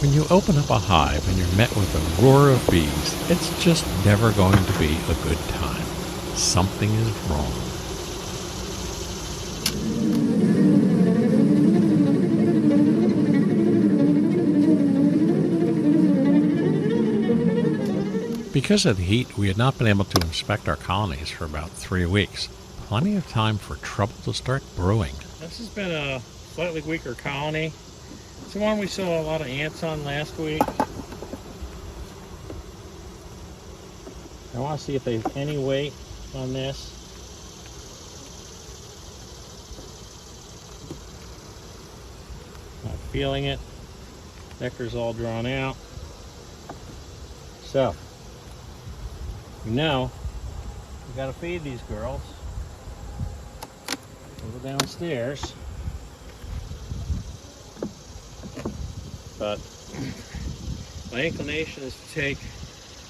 When you open up a hive and you're met with a roar of bees, it's just never going to be a good time. Something is wrong. Because of the heat, we had not been able to inspect our colonies for about 3 weeks. Plenty of time for trouble to start brewing. This has been a slightly weaker colony. It's the one we saw a lot of ants on last week. I want to see if there's any weight on this. Not feeling it. Nectar's all drawn out. So, we know we got to feed these girls. Go downstairs. But my inclination is to take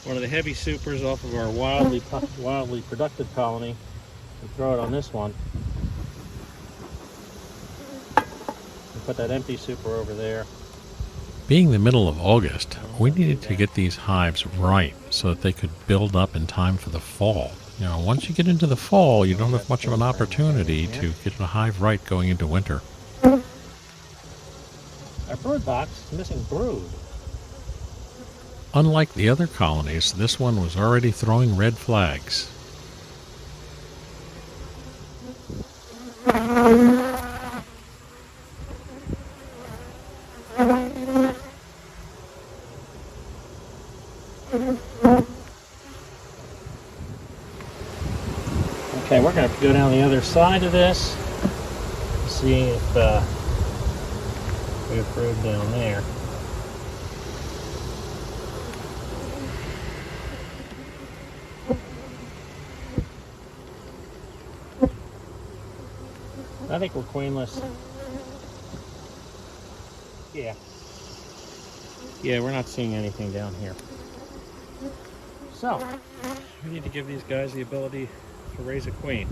one of the heavy supers off of our wildly productive colony and throw it on this one. And put that empty super over there. Being the middle of August, we needed to get these hives right so that they could build up in time for the fall. You know, once you get into the fall, you don't have much of an opportunity to get a hive right going into winter. Our bird box is missing brood. Unlike the other colonies, this one was already throwing red flags. Okay, we're going to have to go down the other side of this, see if we have brood down there. I think we're queenless. Yeah. Yeah, we're not seeing anything down here. So, we need to give these guys the ability to raise a queen.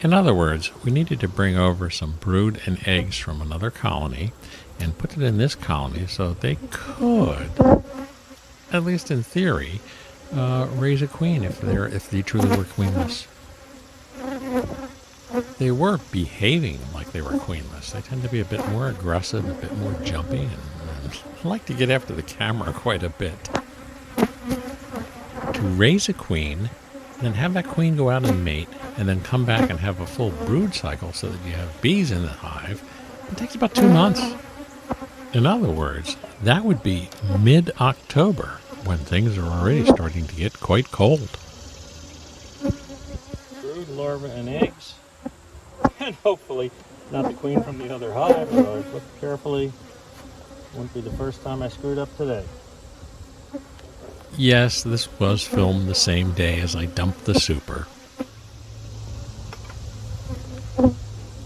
In other words, we needed to bring over some brood and eggs from another colony and put it in this colony so they could, at least in theory, raise a queen if they truly were queenless. They were behaving like they were queenless. They tend to be a bit more aggressive, a bit more jumpy, and like to get after the camera quite a bit. To raise a queen, then have that queen go out and mate, and then come back and have a full brood cycle so that you have bees in the hive, it takes about 2 months. In other words, that would be mid-October, when things are already starting to get quite cold. Brood, larvae, and eggs. And hopefully not the queen from the other hive, although I've looked carefully. Won't be the first time I screwed up today. Yes, this was filmed the same day as I dumped the super.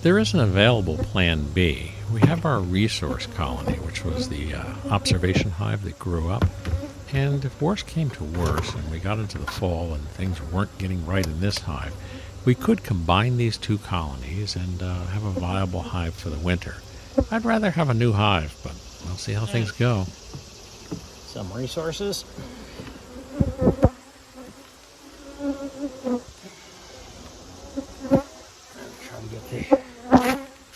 There is an available plan B. We have our resource colony, which was the observation hive that grew up. And if worse came to worse and we got into the fall and things weren't getting right in this hive, we could combine these two colonies and have a viable hive for the winter. I'd rather have a new hive, but we'll see how things go. Some resources. Try to get the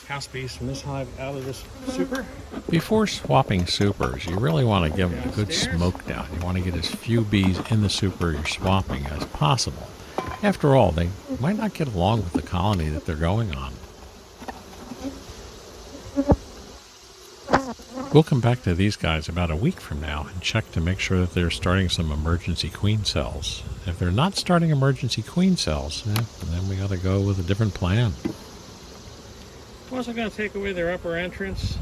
house bees from this hive out of this super. Before swapping supers, you really want to give them a good smoke down. You want to get as few bees in the super you're swapping as possible. After all, they might not get along with the colony that they're going on. We'll come back to these guys about a week from now and check to make sure that they're starting some emergency queen cells. If they're not starting emergency queen cells, then we got to go with a different plan. I'm also going to take away their upper entrance.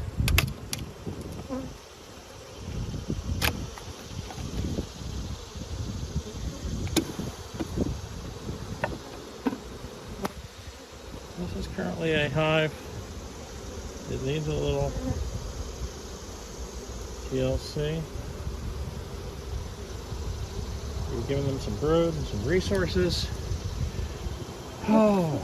This is currently a hive. It needs a little TLC. We're giving them some brood and some resources. Oh.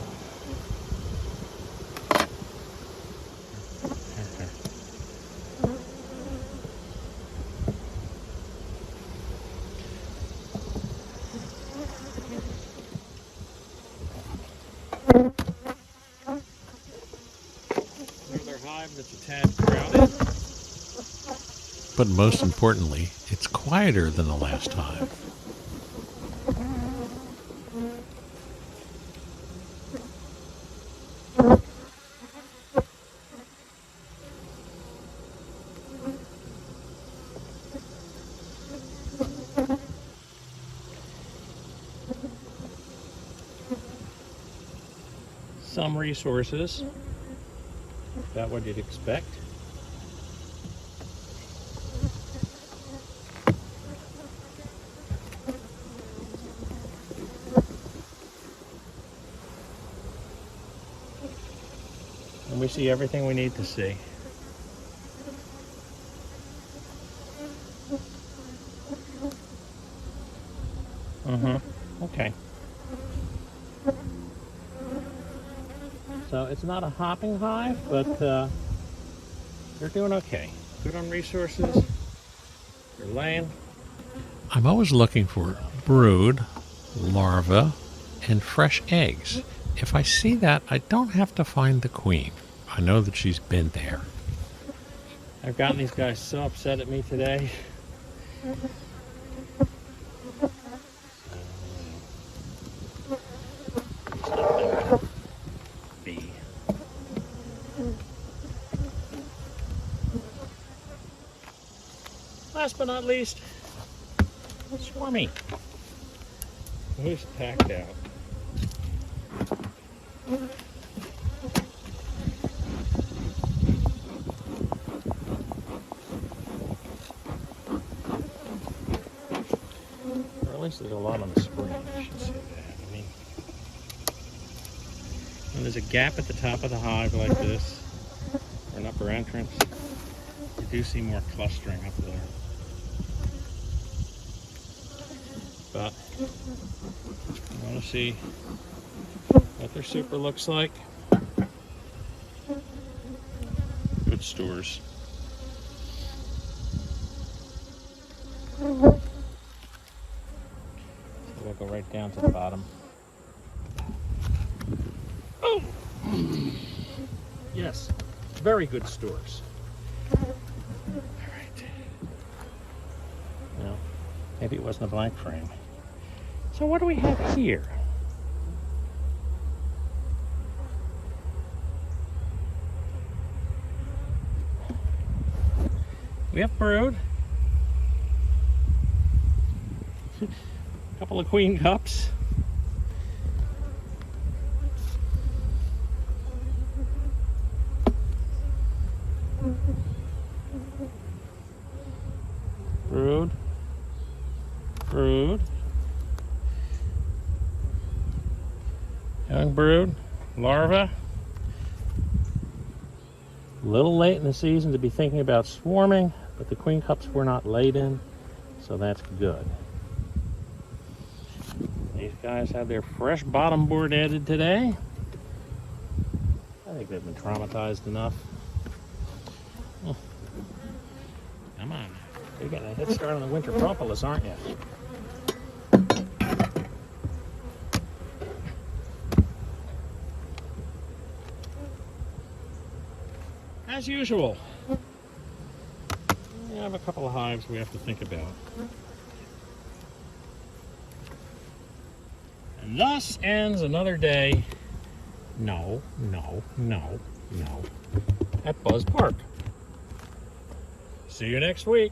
hive that's a tad crowded. But most importantly, it's quieter than the last hive. Some resources, about what you'd expect. And we see everything we need to see. Okay. So it's not a hopping hive, but they're doing okay. Good on resources. They're laying. I'm always looking for brood, larvae, and fresh eggs. If I see that, I don't have to find the queen. I know that she's been there. I've gotten these guys so upset at me today. Last but not least, Swarmy. Who's packed out? Or at least there's a lot on the spring, I should say that. I mean, when there's a gap at the top of the hive like this, or an upper entrance, you do see more clustering up there. But I want to see what their super looks like. Good stores. So we'll go right down to the bottom. Oh! Yes, very good stores. All right. No, maybe it wasn't a blank frame. So what do we have here? We have brood. A couple of queen cups. Brood. Brood. Young brood. Larva. A little late in the season to be thinking about swarming, but the queen cups were not laid in, so that's good. These guys have their fresh bottom board added today. I think they've been traumatized enough. Oh. Come on. You're getting a head start on the winter propolis, aren't you? As usual, we have a couple of hives we have to think about. And thus ends another day. No, at Buzz Park. See you next week.